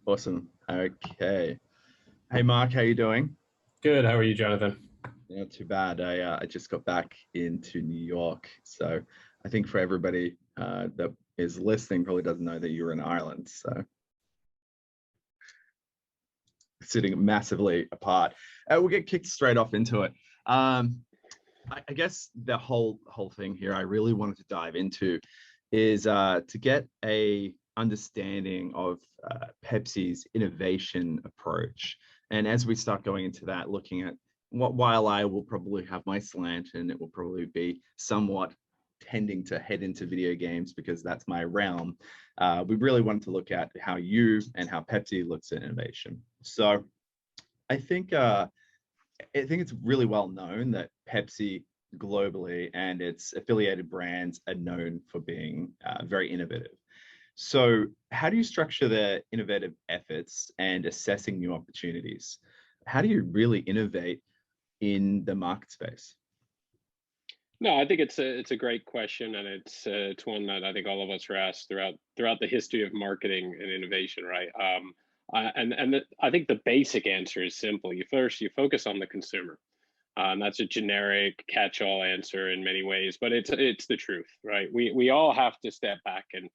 Awesome. Okay. Hey, Mark, how you doing? Good. How are you, Jonathan? Not too bad. I just got back into New York, so I think for everybody that is listening probably doesn't know that you're in Ireland, so sitting massively apart. We'll get kicked straight off into it. I guess the whole thing here I really wanted to dive into is to get a understanding of Pepsi's innovation approach. And as we start going into that, looking at while I will probably have my slant and it will probably be somewhat tending to head into video games because that's my realm, we really wanted to look at how you and how Pepsi looks at innovation. So I think it's really well known that Pepsi globally and its affiliated brands are known for being very innovative. So how do you structure their innovative efforts and assessing new opportunities? How do you really innovate in the market space? No, I think it's a great question, and it's one that I think all of us are asked throughout the history of marketing and innovation, right? I think the basic answer is simple. You focus on the consumer, and that's a generic catch-all answer in many ways, but it's the truth, right? We all have to step back and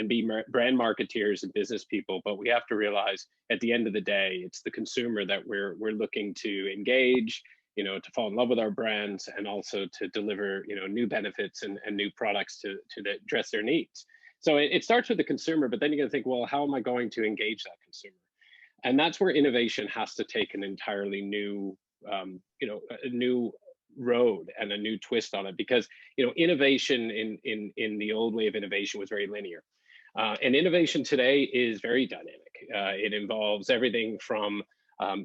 be brand marketeers and business people, but we have to realize at the end of the day, it's the consumer that we're looking to engage, to fall in love with our brands, and also to deliver, new benefits and new products to address their needs. So it starts with the consumer, but then you got to think, well, how am I going to engage that consumer? And that's where innovation has to take an entirely new, a new road and a new twist on it, because innovation in the old way of innovation was very linear, and innovation today is very dynamic. It involves everything from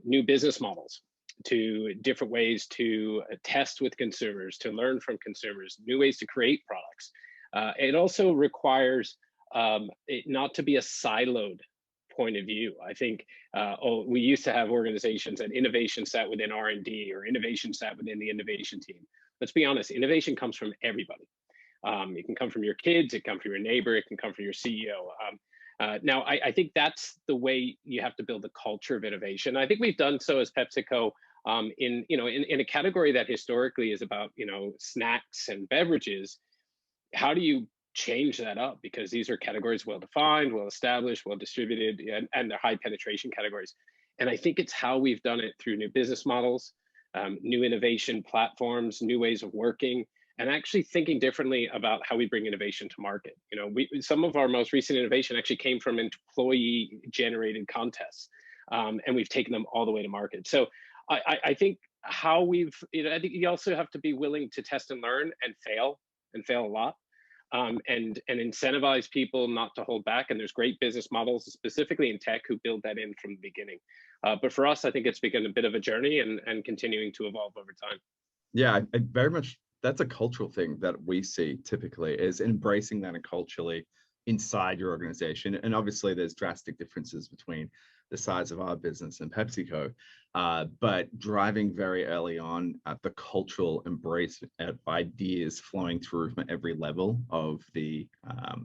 new business models to different ways to test with consumers, to learn from consumers, new ways to create products. It also requires it not to be a siloed point of view. I think we used to have organizations that innovation sat within R&D or innovation sat within the innovation team. Let's be honest, innovation comes from everybody. It can come from your kids, it can come from your neighbor, it can come from your CEO. Now, I think that's the way you have to build a culture of innovation. I think we've done so as PepsiCo in a category that historically is about snacks and beverages. How do you change that up, because these are categories well defined, well established, well distributed, and they're high penetration categories. And I think it's how we've done it through new business models, new innovation platforms, new ways of working, and actually thinking differently about how we bring innovation to market. Some of our most recent innovation actually came from employee generated contests, and we've taken them all the way to market. So I think how I think you also have to be willing to test and learn and fail a lot. And incentivize people not to hold back. And there's great business models, specifically in tech, who build that in from the beginning. But for us, I think it's become a bit of a journey and continuing to evolve over time. Yeah, I very much, that's a cultural thing that we see typically, is embracing that culturally inside your organization. And obviously there's drastic differences between the size of our business and PepsiCo, but driving very early on at the cultural embrace of ideas flowing through from every level of the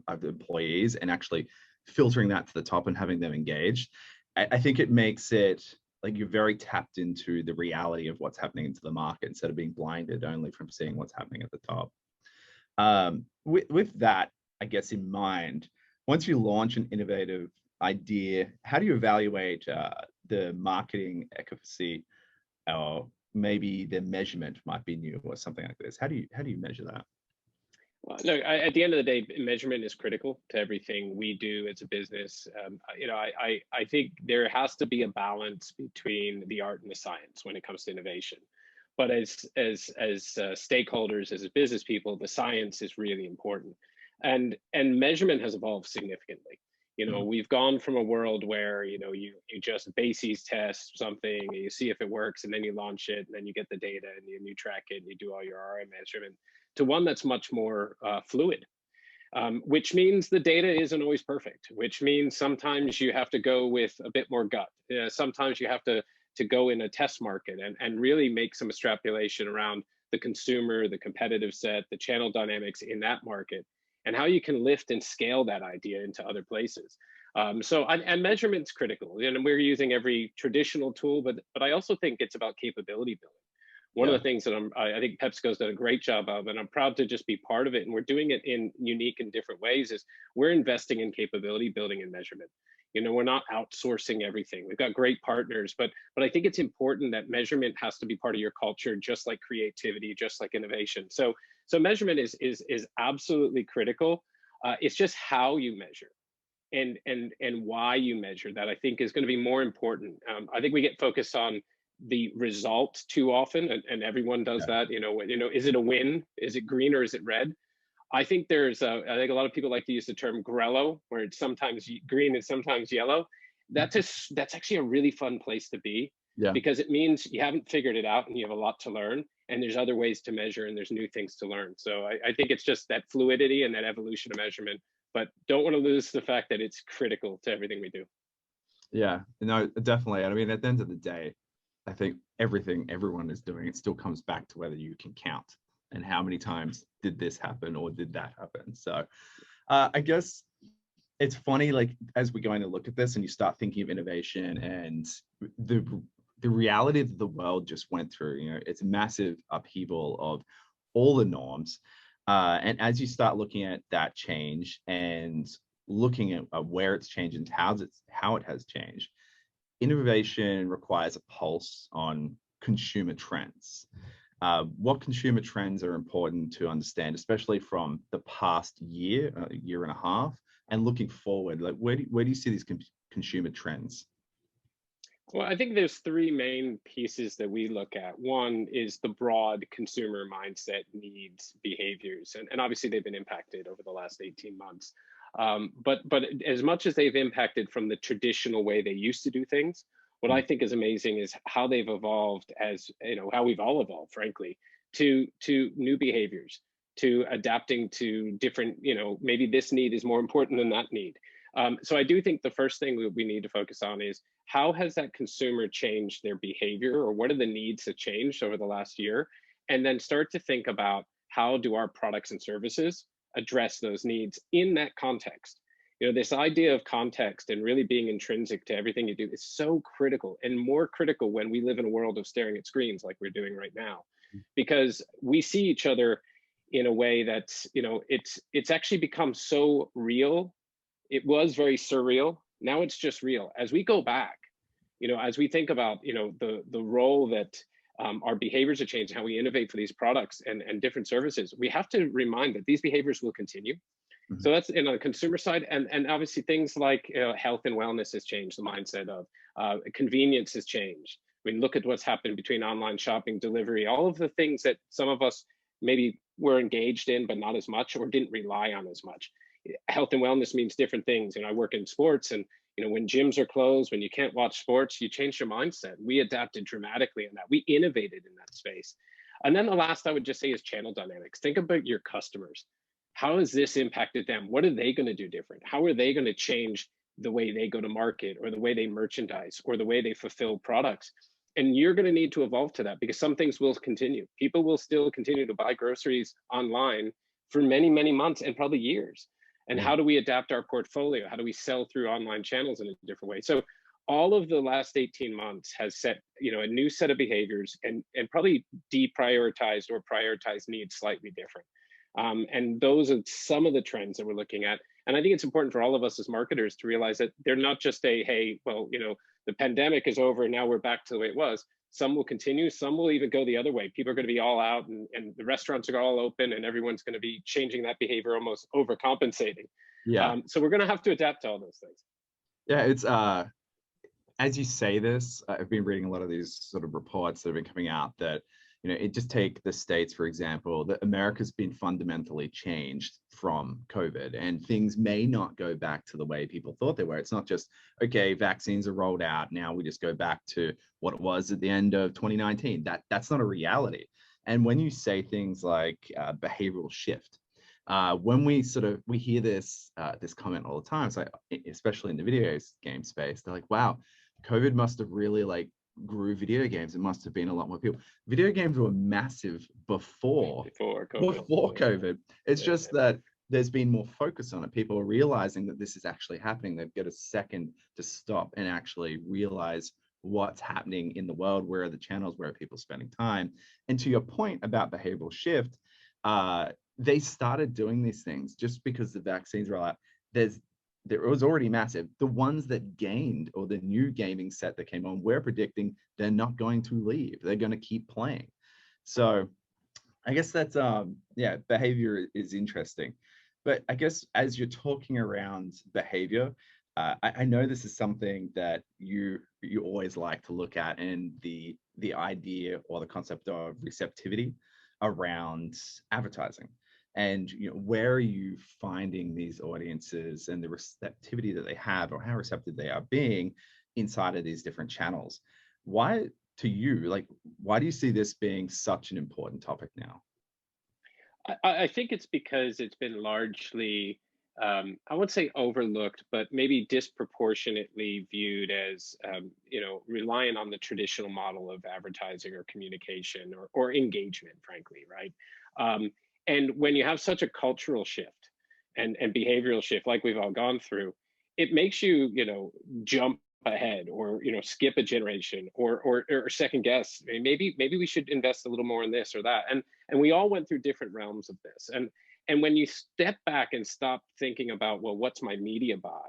employees, and actually filtering that to the top and having them engaged. I think it makes it like you're very tapped into the reality of what's happening into the market instead of being blinded only from seeing what's happening at the top. With that, I guess, in mind, once you launch an innovative idea, how do you evaluate the marketing efficacy, or maybe the measurement might be new or something like this? How do you measure that? Well, look, at the end of the day, measurement is critical to everything we do as a business. I think there has to be a balance between the art and the science when it comes to innovation. But as stakeholders, as business people, the science is really important, and measurement has evolved significantly. We've gone from a world where you just bases test something, and you see if it works, and then you launch it, and then you get the data, and you track it, and you do all your RM measurement, to one that's much more fluid, which means the data isn't always perfect, which means sometimes you have to go with a bit more gut. Sometimes you have to go in a test market and really make some extrapolation around the consumer, the competitive set, the channel dynamics in that market, and how you can lift and scale that idea into other places. And measurement's critical, and we're using every traditional tool, but I also think it's about capability building. One of Yeah. the things that I think PepsiCo's done a great job of, and I'm proud to just be part of it, and we're doing it in unique and different ways, is we're investing in capability building and measurement. We're not outsourcing everything. We've got great partners, but I think it's important that measurement has to be part of your culture, just like creativity, just like innovation. So measurement is absolutely critical. It's just how you measure and why you measure that, I think, is going to be more important. I think we get focused on the result too often, and everyone does that. Is it a win? Is it green or is it red? I think I think a lot of people like to use the term grello, where it's sometimes green and sometimes yellow. That's actually a really fun place to be, because it means you haven't figured it out and you have a lot to learn, and there's other ways to measure and there's new things to learn. So I think it's just that fluidity and that evolution of measurement, but don't want to lose the fact that it's critical to everything we do. Yeah, no, definitely. I mean, at the end of the day, I think everything everyone is doing, it still comes back to whether you can count and how many times did this happen or did that happen. So I guess it's funny, like, as we're going to look at this and you start thinking of innovation and the reality that the world just went through, it's a massive upheaval of all the norms. And as you start looking at that change and looking at where it's changed and how it has changed, innovation requires a pulse on consumer trends. What consumer trends are important to understand, especially from the past year and a half, and looking forward? Like, where do you see these consumer trends? Well, I think there's three main pieces that we look at. One is the broad consumer mindset, needs, behaviors, and obviously they've been impacted over the last 18 months. But as much as they've impacted from the traditional way they used to do things, what I think is amazing is how they've evolved, as how we've all evolved, frankly, to new behaviors, to adapting to different, maybe this need is more important than that need. So I do think the first thing we need to focus on is, how has that consumer changed their behavior, or what are the needs that changed over the last year? And then start to think about, how do our products and services address those needs in that context? This idea of context and really being intrinsic to everything you do is so critical, and more critical when we live in a world of staring at screens like we're doing right now, because we see each other in a way that's, it's actually become so real. It was very surreal. Now it's just real. As we go back, as we think about, the role that our behaviors have changed, how we innovate for these products and different services, we have to remind that these behaviors will continue. Mm-hmm. So that's on the consumer side. And obviously things like health and wellness has changed, the mindset of convenience has changed. I mean, look at what's happened between online shopping, delivery, all of the things that some of us maybe were engaged in, but not as much, or didn't rely on as much. Health and wellness means different things. I work in sports, and when gyms are closed, when you can't watch sports, you change your mindset. We adapted dramatically in that. We innovated in that space. And then the last I would just say is channel dynamics. Think about your customers. How has this impacted them? What are they going to do different? How are they going to change the way they go to market, or the way they merchandise, or the way they fulfill products? And you're going to need to evolve to that, because some things will continue. People will still continue to buy groceries online for many, many months and probably years. And how do we adapt our portfolio? How do we sell through online channels in a different way? So all of the last 18 months has set, a new set of behaviors, and probably deprioritized or prioritized needs slightly different. And those are some of the trends that we're looking at. And I think it's important for all of us as marketers to realize that they're not just hey, well, the pandemic is over and now we're back to the way it was. Some will continue, some will even go the other way. People are going to be all out, and the restaurants are all open, and everyone's going to be changing that behavior, almost overcompensating. Yeah. So we're going to have to adapt to all those things. Yeah, it's as you say this, I've been reading a lot of these sort of reports that have been coming out that, it just take the States, for example, that America's been fundamentally changed from COVID, and things may not go back to the way people thought they were. It's not just, okay, vaccines are rolled out, now we just go back to what it was at the end of 2019. That's not a reality. And when you say things like behavioral shift, when we hear this comment all the time, it's like, especially in the video game space, they're like, wow, COVID must have really grew video games. It must have been a lot more people. Video games were massive before COVID. It's just that there's been more focus on it. People are realizing that this is actually happening. They've got a second to stop and actually realize what's happening in the world. Where are the channels? Where are people spending time? And to your point about behavioral shift, they started doing these things just because the vaccines were out. There was already massive. The ones that gained, or the new gaming set that came on, we're predicting they're not going to leave. They're going to keep playing. So I guess that's yeah, behavior is interesting. But I guess as you're talking around behavior, I know this is something that you always like to look at, and the idea or the concept of receptivity around advertising. And where are you finding these audiences and the receptivity that they have, or how receptive they are being inside of these different channels? Why, to you, like, why do you see this being such an important topic now? I think it's because it's been largely, I wouldn't say overlooked, but maybe disproportionately viewed as, reliant on the traditional model of advertising or communication or engagement, frankly, right? And when you have such a cultural shift and behavioral shift like we've all gone through, it makes you, jump ahead or skip a generation or second guess. I mean, maybe we should invest a little more in this or that. And we all went through different realms of this. And when you step back and stop thinking about, well, what's my media buy,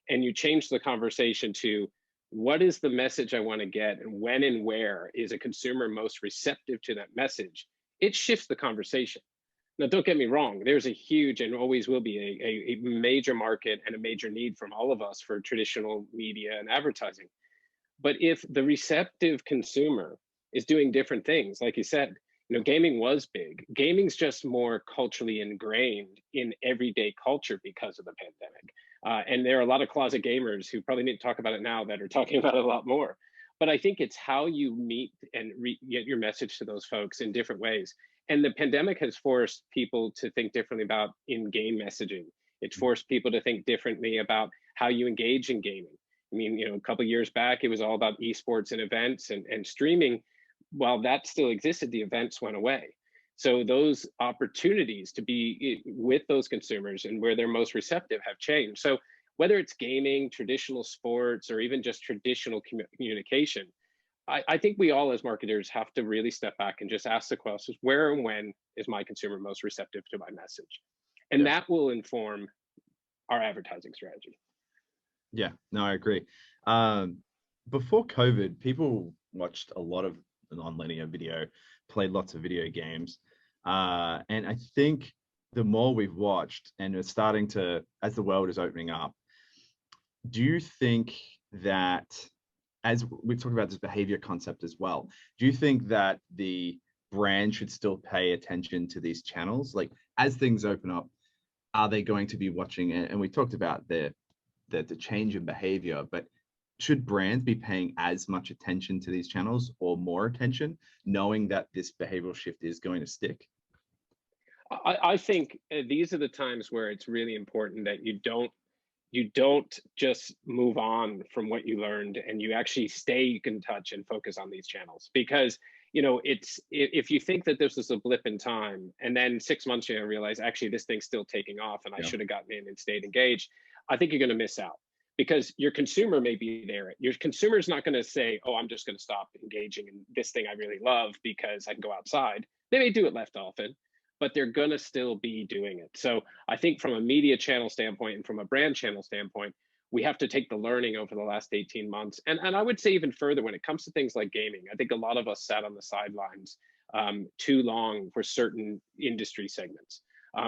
and you change the conversation to what is the message I want to get, and when and where is a consumer most receptive to that message, it shifts the conversation. Now, don't get me wrong, there's a huge and always will be a major market and a major need from all of us for traditional media and advertising. But if the receptive consumer is doing different things, like you said, gaming was big. Gaming's just more culturally ingrained in everyday culture because of the pandemic. And there are a lot of closet gamers who probably need to talk about it now that are talking about it a lot more. But I think it's how you meet and get your message to those folks in different ways. And the pandemic has forced people to think differently about in-game messaging. It's forced people to think differently about how you engage in gaming. I mean, a couple of years back, it was all about esports and events and streaming. While that still existed, the events went away. So those opportunities to be with those consumers and where they're most receptive have changed. So whether it's gaming, traditional sports, or even just traditional communication, I think we all as marketers have to really step back and just ask the questions, where and when is my consumer most receptive to my message? And that will inform our advertising strategy. Yeah, no, I agree. Before COVID, people watched a lot of non-linear video, played lots of video games. And I think the more we've watched, and it's starting to, as the world is opening up, do you think that, as we talk about this behavior concept as well, do you think that the brand should still pay attention to these channels? Like, as things open up, are they going to be watching it? And we talked about the change in behavior, but should brands be paying as much attention to these channels or more attention, knowing that this behavioral shift is going to stick? I think these are the times where it's really important that you don't just move on from what you learned, and you actually stay in touch and focus on these channels. Because it's, if you think that this is a blip in time and then 6 months you realize actually this thing's still taking off and I should have gotten in and stayed engaged, I think you're going to miss out. Because your consumer may be there. Your consumer is not going to say, oh, I'm just going to stop engaging in this thing I really love because I can go outside. They may do it less often, but they're going to still be doing it. So I think from a media channel standpoint and from a brand channel standpoint, we have to take the learning over the last 18 months. And I would say even further when it comes to things like gaming, I think a lot of us sat on the sidelines too long for certain industry segments.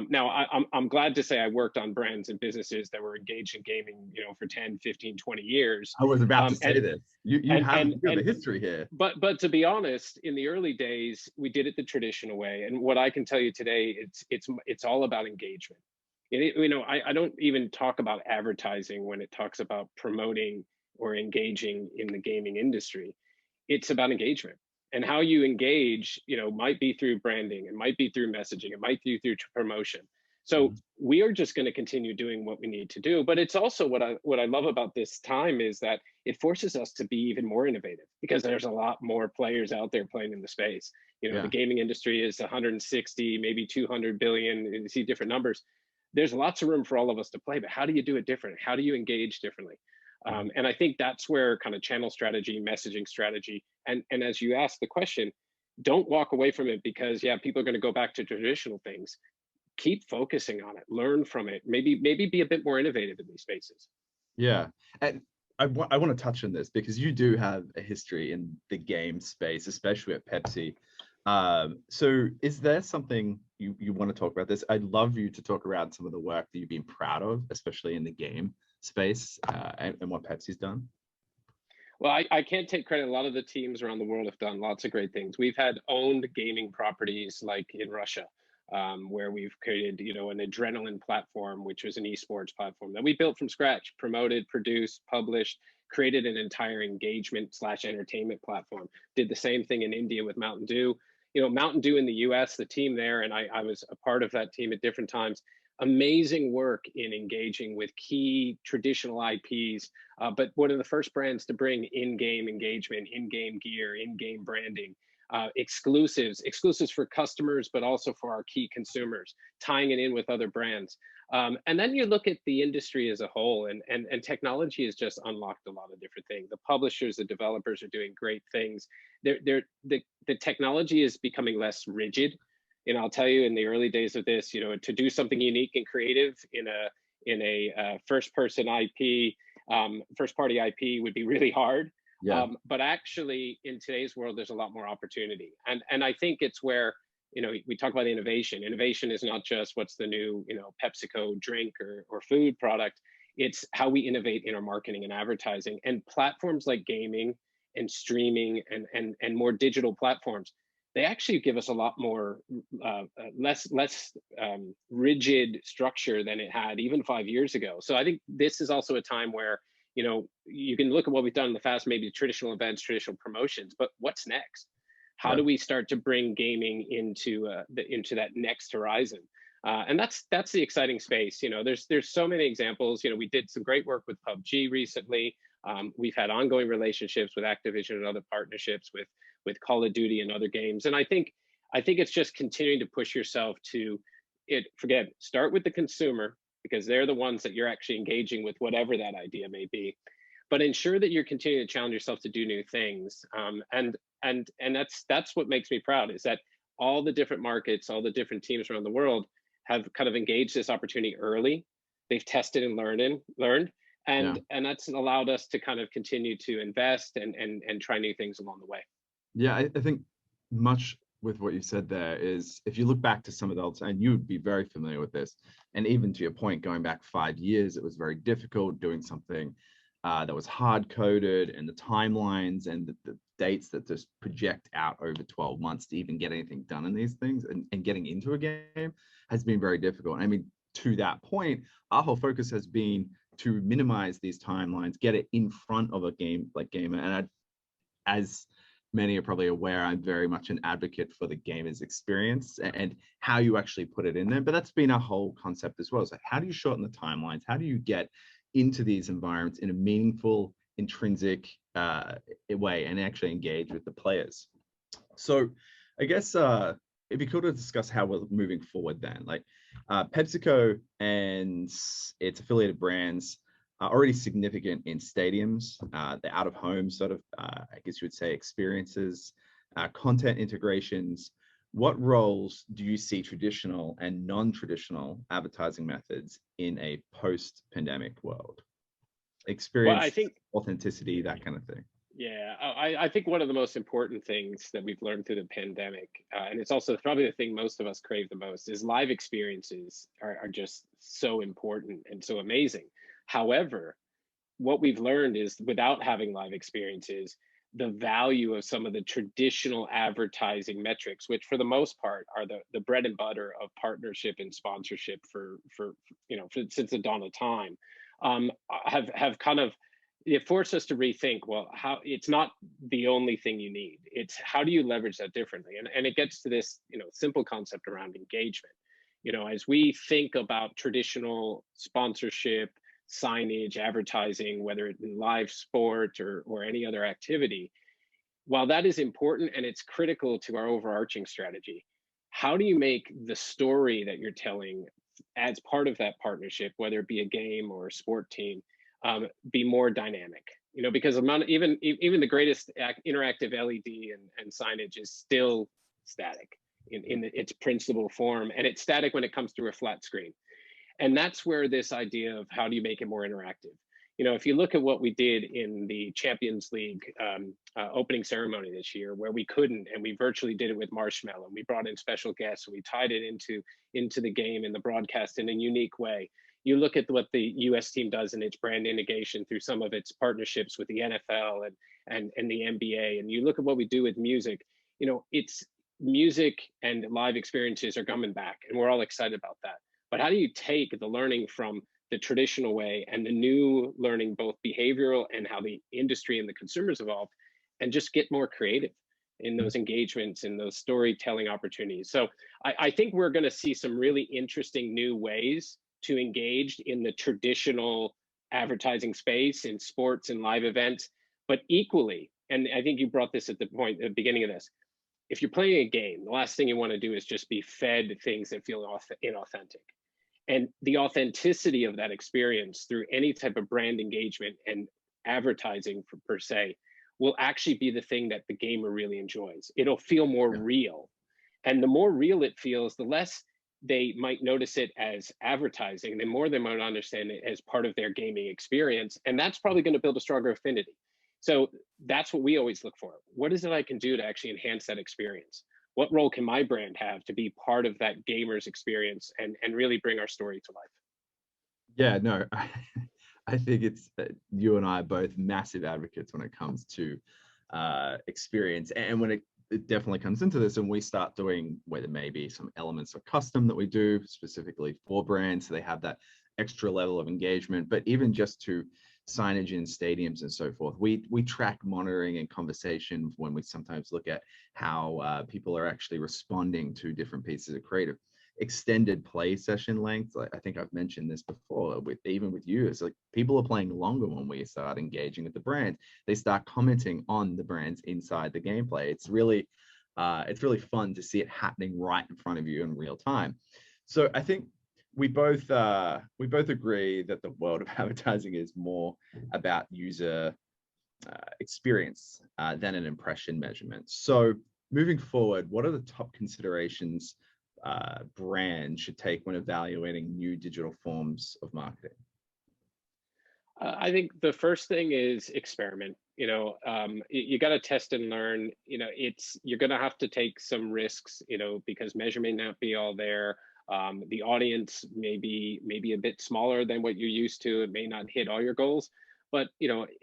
Now, I'm glad to say I worked on brands and businesses that were engaged in gaming, for 10, 15, 20 years. I was about to say this. You have the history here. But to be honest, in the early days, we did it the traditional way. And what I can tell you today, it's all about engagement. I don't even talk about advertising when it talks about promoting or engaging in the gaming industry. It's about engagement. And how you engage, might be through branding, it might be through messaging, it might be through promotion. So we are just going to continue doing what we need to do. But it's also what I love about this time is that it forces us to be even more innovative, because there's a lot more players out there playing in the space. The gaming industry is 160, maybe 200 billion. You see different numbers. there's lots of room for all of us to play, but how do you do it different? How do you engage differently? And I think that's where kind of channel strategy, messaging strategy, and as you asked the question, don't walk away from it because yeah, people are going to go back to traditional things. Keep focusing on it, learn from it, maybe be a bit more innovative in these spaces. Yeah, and I want to touch on this because you do have a history in the game space, especially at Pepsi. So is there something you want to talk about this? I'd love you to talk around some of the work that you've been proud of, especially in the game space, and what Pepsi's done. Well, I can't take credit. A lot of the teams around the world have done lots of great things. We've had owned gaming properties like in Russia, where we've created, an adrenaline platform, which was an esports platform that we built from scratch, promoted, produced, published, created an entire engagement / entertainment platform. Did the same thing in India with Mountain Dew. Mountain Dew in the US, the team there, and I was a part of that team at different times. Amazing work in engaging with key traditional IPs, but one of the first brands to bring in-game engagement, in-game gear, in-game branding, exclusives for customers, but also for our key consumers, tying it in with other brands. And then you look at the industry as a whole, and technology has just unlocked a lot of different things. The publishers, the developers are doing great things. The technology is becoming less rigid. I'll tell you, in the early days of this, to do something unique and creative in a first-person IP, first-party IP would be really hard. Yeah. But actually, in today's world, there's a lot more opportunity, and I think it's where we talk about innovation. Innovation is not just what's the new PepsiCo drink or food product. It's how we innovate in our marketing and advertising, and platforms like gaming and streaming and more digital platforms. They actually give us a lot more less rigid structure than it had even 5 years ago. So I think this is also a time where you can look at what we've done in the past, maybe traditional events, traditional promotions, but what's next? How do we start to bring gaming into that next horizon? And that's the exciting space. There's so many examples. We did some great work with PUBG recently. We've had ongoing relationships with Activision and other partnerships with Call of Duty and other games. And I think it's just continuing to push yourself to start with the consumer, because they're the ones that you're actually engaging with, whatever that idea may be, but ensure that you're continuing to challenge yourself to do new things. And that's what makes me proud, is that all the different markets, all the different teams around the world have kind of engaged this opportunity early. They've tested and learned. And that's allowed us to kind of continue to invest and try new things along the way. Yeah, I think much with what you said there is, if you look back to some of the old, and you would be very familiar with this, and even to your point, going back 5 years, it was very difficult doing something that was hard coded, and the timelines and the dates that just project out over 12 months to even get anything done in these things and getting into a game has been very difficult. I mean, to that point, our whole focus has been to minimize these timelines, get it in front of a game like Gamer. And as many are probably aware, I'm very much an advocate for the gamer's experience and how you actually put it in there. But that's been our whole concept as well. So how do you shorten the timelines? How do you get into these environments in a meaningful, intrinsic way and actually engage with the players? So I guess it'd be cool to discuss how we're moving forward then. Like PepsiCo and its affiliated brands are already significant in stadiums, the out-of-home sort of, I guess you would say, experiences, content integrations. What roles do you see traditional and non-traditional advertising methods in a post-pandemic world? Experience, well, I think authenticity, that kind of thing. Yeah, I think one of the most important things that we've learned through the pandemic, and it's also probably the thing most of us crave the most, is live experiences are just so important and so amazing. However, what we've learned is, without having live experiences, the value of some of the traditional advertising metrics, which for the most part are the bread and butter of partnership and sponsorship since the dawn of time, have kind of, it forced us to rethink, well, how it's not the only thing you need. It's how do you leverage that differently? And it gets to this, simple concept around engagement. As we think about traditional sponsorship, signage, advertising, whether it's in live sport or any other activity, while that is important and it's critical to our overarching strategy, how do you make the story that you're telling as part of that partnership, whether it be a game or a sport team, be more dynamic. Because even the greatest interactive LED and signage is still static in its principal form, and it's static when it comes through a flat screen. And that's where this idea of how do you make it more interactive. If you look at what we did in the Champions League opening ceremony this year, where we couldn't, and we virtually did it with Marshmallow, and we brought in special guests, and we tied it into the game and the broadcast in a unique way. You look at what the U.S. team does in its brand integration through some of its partnerships with the NFL and the NBA, and you look at what we do with music. It's music and live experiences are coming back, and we're all excited about that. But how do you take the learning from the traditional way and the new learning, both behavioral and how the industry and the consumers evolved, and just get more creative in those engagements and those storytelling opportunities? So I think we're going to see some really interesting new ways to engage in the traditional advertising space in sports and live events, but equally, and I think you brought this at the beginning of this, if you're playing a game, the last thing you want to do is just be fed things that feel inauthentic. And the authenticity of that experience through any type of brand engagement and advertising per se will actually be the thing that the gamer really enjoys. It'll feel more real. And the more real it feels, the less they might notice it as advertising, the more they might understand it as part of their gaming experience. And that's probably going to build a stronger affinity. So that's what we always look for. What is it I can do to actually enhance that experience? What role can my brand have to be part of that gamer's experience and really bring our story to life? Yeah, no, I think it's you and I are both massive advocates when it comes to experience, and when it definitely comes into this, and we start doing whether maybe some elements of custom that we do specifically for brands, so they have that extra level of engagement, but even just to signage in stadiums and so forth. We track monitoring and conversation when we sometimes look at how people are actually responding to different pieces of creative. Extended play session length, like I think I've mentioned this before, even with you, it's like people are playing longer when we start engaging with the brand. They start commenting on the brands inside the gameplay. It's really fun to see it happening right in front of you in real time. So I think we both agree that the world of advertising is more about user experience than an impression measurement. So moving forward, what are the top considerations brands should take when evaluating new digital forms of marketing? I think the first thing is experiment. You got to test and learn. You're going to have to take some risks. Because measurement may not be all there. The audience may be a bit smaller than what you're used to. It may not hit all your goals. But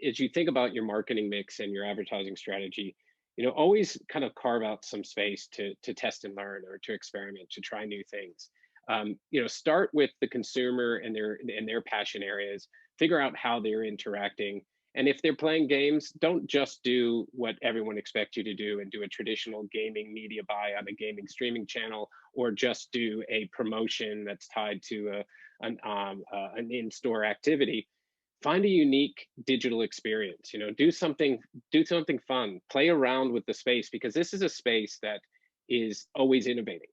as you think about your marketing mix and your advertising strategy, always kind of carve out some space to test and learn, or to experiment, to try new things. Start with the consumer and their passion areas. Figure out how they're interacting. And if they're playing games, don't just do what everyone expects you to do and do a traditional gaming media buy on a gaming streaming channel, or just do a promotion that's tied to an in-store activity. Find a unique digital experience. Do something fun. Play around with the space, because this is a space that is always innovating.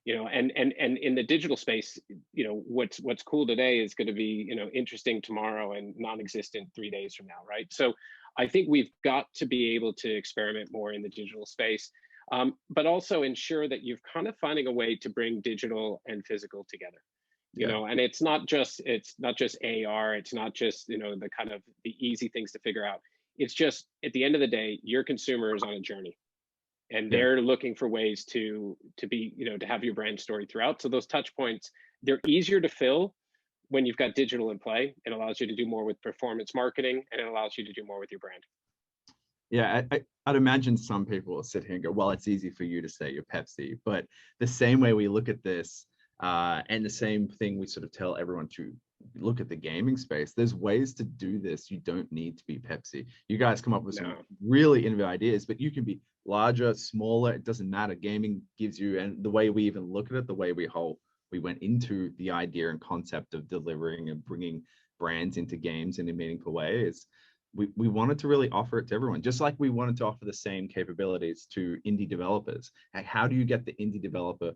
And in the digital space, what's cool today is going to be, interesting tomorrow and non-existent 3 days from now, right? So I think we've got to be able to experiment more in the digital space, but also ensure that you're kind of finding a way to bring digital and physical together. And it's not just AR, it's not just, the kind of the easy things to figure out. It's just, at the end of the day, your consumer is on a journey. And they're looking for ways to be, to have your brand story throughout. So those touch points, they're easier to fill when you've got digital in play. It allows you to do more with performance marketing, and it allows you to do more with your brand. Yeah, I'd imagine some people will sit here and go, well, it's easy for you to say you're Pepsi. But the same way we look at this, and the same thing we sort of tell everyone to look at the gaming space, there's ways to do this. You don't need to be Pepsi. You guys come up with some really innovative ideas, but you can be larger, smaller, it doesn't matter. Gaming gives you, and the way we even look at it, the way we went into the idea and concept of delivering and bringing brands into games in a meaningful way is we wanted to really offer it to everyone, just like we wanted to offer the same capabilities to indie developers. How do you get the indie developer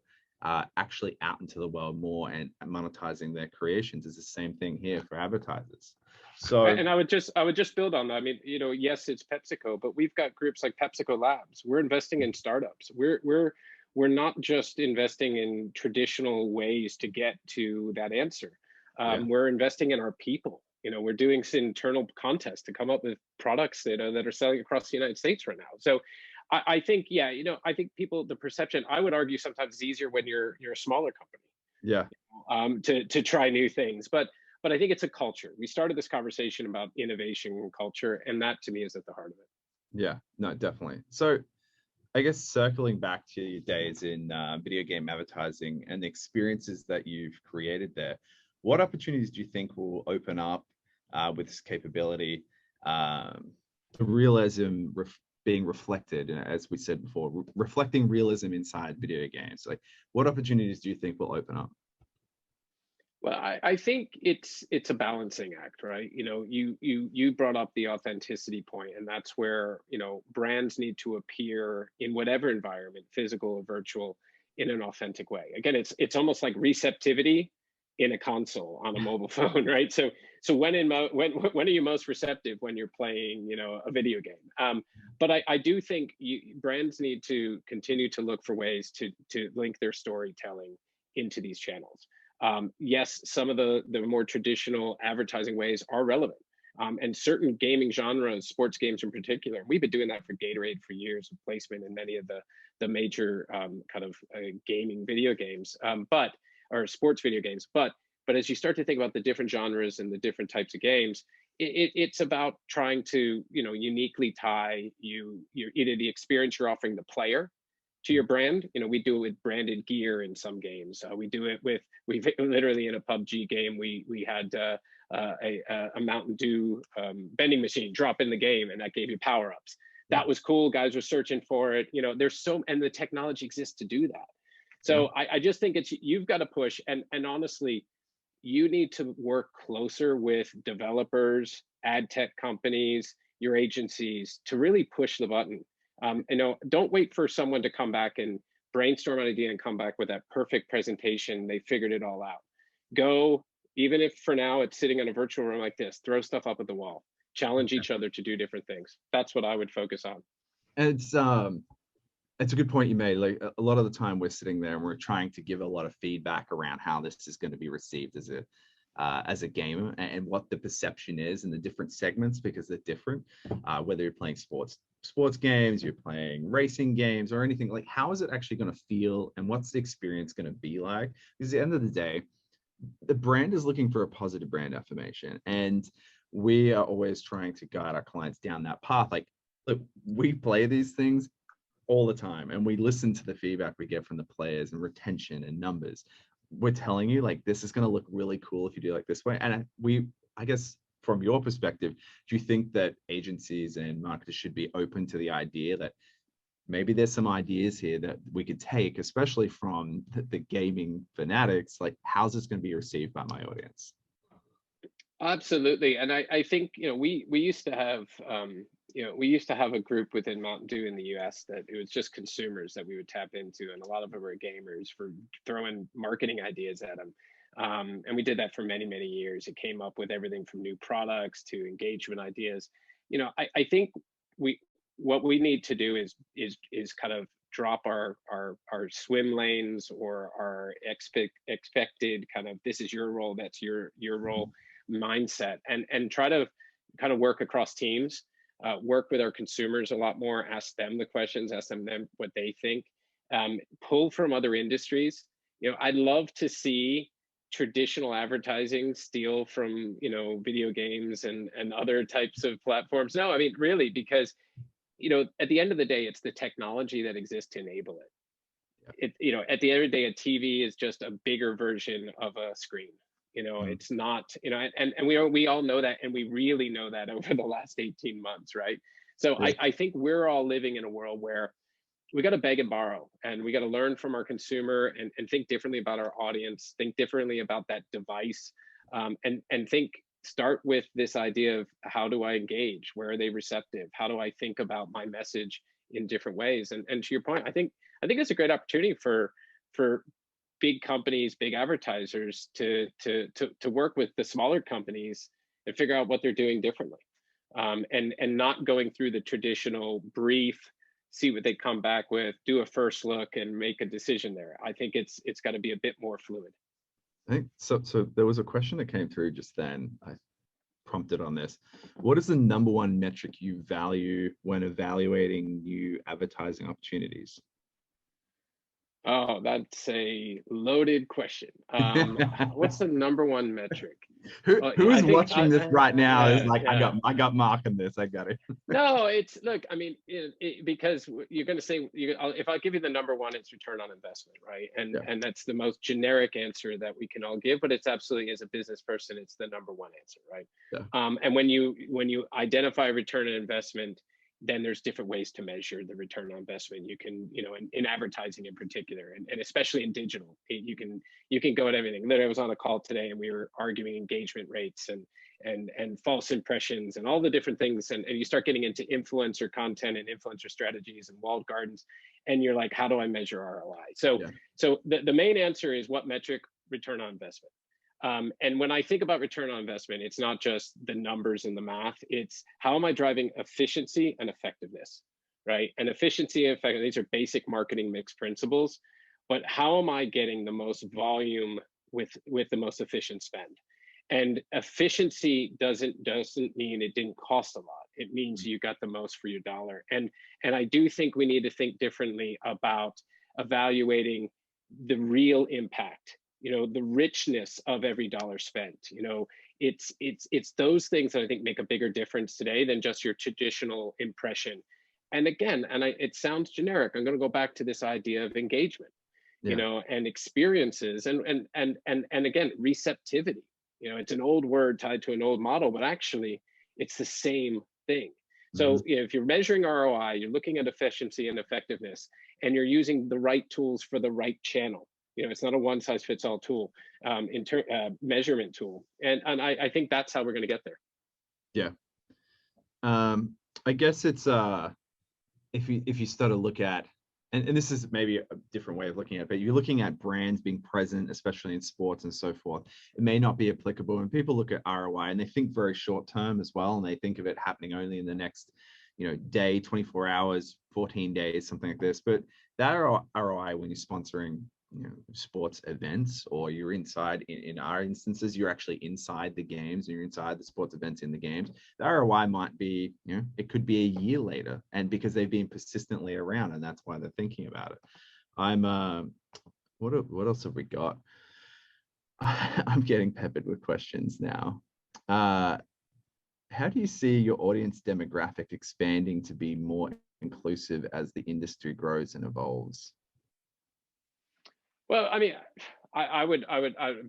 actually out into the world more and monetizing their creations is the same thing here for advertisers. So, and I would just build on that. I mean, yes, it's PepsiCo, but we've got groups like PepsiCo Labs. We're investing in startups. We're not just investing in traditional ways to get to that answer. We're investing in our people. We're doing internal contests to come up with products that are selling across the United States right now. So I think, I think the perception, I would argue sometimes is easier when you're a smaller company. Yeah. To try new things. But I think it's a culture. We started this conversation about innovation and culture, and that to me is at the heart of it. Yeah, no, definitely. So I guess circling back to your days in video game advertising and the experiences that you've created there, what opportunities do you think will open up with this capability, the realism being reflected, as we said before, reflecting realism inside video games? Like, what opportunities do you think will open up? Well, I think it's a balancing act, right? You brought up the authenticity point, and that's where brands need to appear in whatever environment, physical or virtual, in an authentic way. Again, it's almost like receptivity in a console on a mobile phone, right? So when are you most receptive? When you're playing a video game. But I do think brands need to continue to look for ways to link their storytelling into these channels. Yes, some of the more traditional advertising ways are relevant. And certain gaming genres, sports games in particular, we've been doing that for Gatorade for years, with placement in many of the major gaming video games, or sports video games. But as you start to think about the different genres and the different types of games, it's about trying to uniquely tie either the experience you're offering the player to your brand. We do it with branded gear in some games. We literally in a PUBG game, we had a Mountain Dew vending machine drop in the game, and that gave you power-ups. That was cool. Guys were searching for it. There's and the technology exists to do that. So I just think you've got to push, and honestly, you need to work closer with developers, ad tech companies, your agencies, to really push the button. Don't wait for someone to come back and brainstorm an idea and come back with that perfect presentation. They figured it all out. Go, even if for now it's sitting in a virtual room like this, throw stuff up at the wall, challenge each other to do different things. That's what I would focus on. It's a good point you made. Like, a lot of the time we're sitting there and we're trying to give a lot of feedback around how this is going to be received as a game, and what the perception is in the different segments, because they're different. Whether you're playing sports games, you're playing racing games, or anything, like, how is it actually going to feel, and what's the experience going to be like? Because at the end of the day, the brand is looking for a positive brand affirmation, and we are always trying to guide our clients down that path. Like, look, we play these things all the time, and we listen to the feedback we get from the players and retention and numbers. We're telling you, like, this is going to look really cool if you do it like this way. And I guess from your perspective, do you think that agencies and marketers should be open to the idea that maybe there's some ideas here that we could take, especially from the gaming fanatics? Like, how's this going to be received by my audience? Absolutely. And I think, we used to have, we used to have a group within Mountain Dew in the US that it was just consumers that we would tap into. And a lot of them were gamers, for throwing marketing ideas at them. And we did that for many, many years. It came up with everything from new products to engagement ideas. I think what we need to do is kind of drop our swim lanes, or our expected kind of, this is your role, that's your role mindset, and try to kind of work across teams, work with our consumers a lot more, ask them the questions, ask them what they think, pull from other industries. I'd love to see traditional advertising steal from video games and other types of platforms. No, I mean, really, because at the end of the day, it's the technology that exists to enable it. At the end of the day, a TV is just a bigger version of a screen. It's not, and we all know that, and we really know that over the last 18 months, right? So yeah. I think we're all living in a world where we got to beg and borrow, and we got to learn from our consumer, and think differently about our audience, think differently about that device, and start with this idea of, how do I engage? Where are they receptive? How do I think about my message in different ways? And to your point, I think it's a great opportunity for big companies, big advertisers to work with the smaller companies and figure out what they're doing differently, and not going through the traditional brief, see what they come back with, do a first look, and make a decision there. I think it's got to be a bit more fluid. I think so. So there was a question that came through just then. I prompted on this. What is the number one metric you value when evaluating new advertising opportunities? Oh, that's a loaded question. What's the number one metric? Who is watching this right now is like, yeah. I got Mark on this. I got it. No, it's, look, I mean, because you're going to say, if I give you the number one, it's return on investment, right? And that's the most generic answer that we can all give, but it's absolutely, as a business person, it's the number one answer, right? Yeah. And when you identify return on investment, then there's different ways to measure the return on investment. You can, in advertising in particular, and especially in digital, you can go at everything. Literally, I was on a call today and we were arguing engagement rates and false impressions and all the different things. And you start getting into influencer content and influencer strategies and walled gardens. And you're like, how do I measure ROI? So the main answer is, what metric? Return on investment. And when I think about return on investment, it's not just the numbers and the math, it's how am I driving efficiency and effectiveness, right? And efficiency and effectiveness, these are basic marketing mix principles, but how am I getting the most volume with the most efficient spend? And efficiency doesn't mean it didn't cost a lot. It means you got the most for your dollar. And I do think we need to think differently about evaluating the real impact, the richness of every dollar spent. It's those things that I think make a bigger difference today than just your traditional impression. And again, it sounds generic. I'm going to go back to this idea of engagement, and experiences, and again, receptivity. It's an old word tied to an old model, but actually it's the same thing. So if you're measuring ROI, you're looking at efficiency and effectiveness, and you're using the right tools for the right channel. It's not a one size fits all tool, measurement tool. And I think that's how we're going to get there. Yeah. I guess it's if you start to look at, and this is maybe a different way of looking at it, but you're looking at brands being present, especially in sports and so forth, it may not be applicable. When people look at ROI, and they think very short term as well, and they think of it happening only in the next day, 24 hours, 14 days, something like this. But that ROI, when you're sponsoring sports events, or you're inside, in our instances, you're actually inside the games, and you're inside the sports events in the games, the ROI might be, it could be a year later, and because they've been persistently around, and that's why they're thinking about it. What else have we got? I'm getting peppered with questions now. How do you see your audience demographic expanding to be more inclusive as the industry grows and evolves? Well, I mean, I would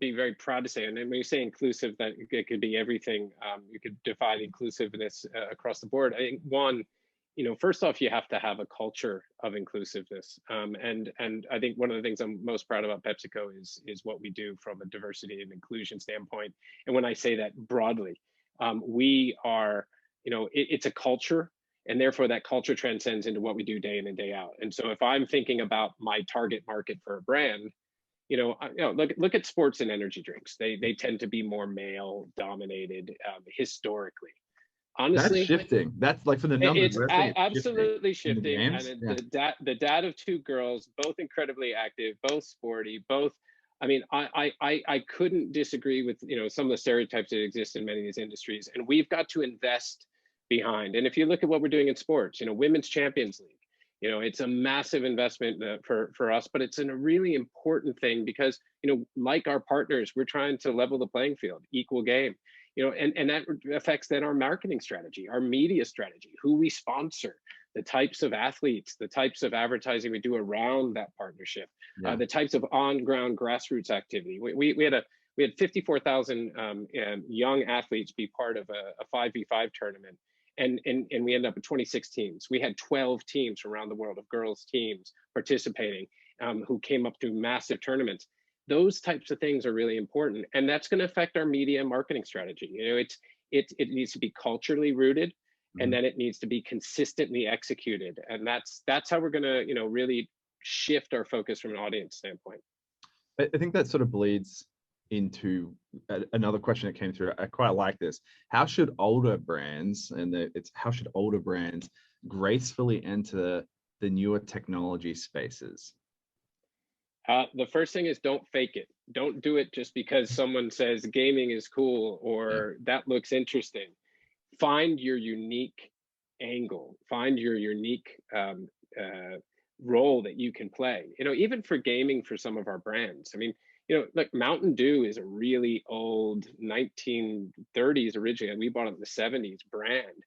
be very proud to say, and when you say inclusive, that it could be everything. You could define inclusiveness across the board. I think one, first off, you have to have a culture of inclusiveness. And I think one of the things I'm most proud about PepsiCo is what we do from a diversity and inclusion standpoint. And when I say that broadly, we are, it's a culture. And therefore, that culture transcends into what we do day in and day out. And so if I'm thinking about my target market for a brand, look at sports and energy drinks. They tend to be more male dominated historically. Honestly, that's shifting. That's like for the numbers. It's absolutely shifting. And the dad of two girls, both incredibly active, both sporty, both. I mean, I couldn't disagree with some of the stereotypes that exist in many of these industries, and we've got to invest behind. And if you look at what we're doing in sports, Women's Champions League, it's a massive investment for us, but it's a really important thing because, like our partners, we're trying to level the playing field, equal game, and that affects then our marketing strategy, our media strategy, who we sponsor, the types of athletes, the types of advertising we do around that partnership, the types of on-ground grassroots activity. We had 54,000 young athletes be part of a 5v5 tournament. And we ended up with 26 teams. We had 12 teams from around the world of girls teams participating who came up through massive tournaments. Those types of things are really important. And that's going to affect our media and marketing strategy. It needs to be culturally rooted, and then it needs to be consistently executed. And that's how we're going to, really shift our focus from an audience standpoint. I think that sort of bleeds into another question that came through. I quite like this. How should older brands, how should older brands gracefully enter the newer technology spaces? The first thing is don't fake it. Don't do it just because someone says gaming is cool or that looks interesting. Find your unique angle. Find your unique role that you can play. Even for gaming, for some of our brands. I mean, like Mountain Dew is a really old 1930s originally. We bought it in the 70s brand,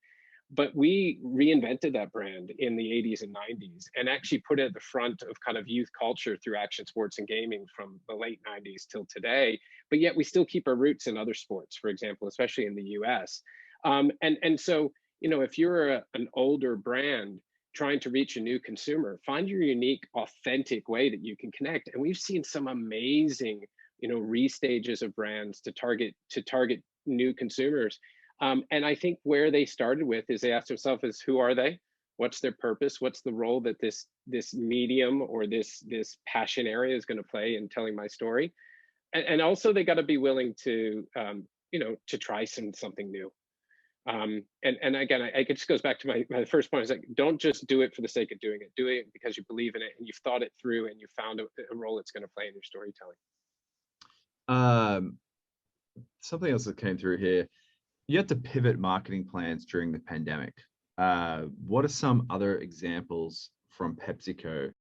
but we reinvented that brand in the 80s and 90s and actually put it at the front of kind of youth culture through action sports and gaming from the late 90s till today. But yet we still keep our roots in other sports, for example, especially in the US. And so, if you're an older brand trying to reach a new consumer, find your unique, authentic way that you can connect. And we've seen some amazing, restages of brands to target new consumers. And I think where they started with is they asked themselves is who are they? What's their purpose? What's the role that this medium or this passion area is going to play in telling my story? And also they got to be willing to to try something new. And again, it just goes back to my first point is like, don't just do it for the sake of doing it. Do it because you believe in it and you've thought it through and you found a role it's going to play in your storytelling. Something else that came through here. You had to pivot marketing plans during the pandemic. What are some other examples from PepsiCo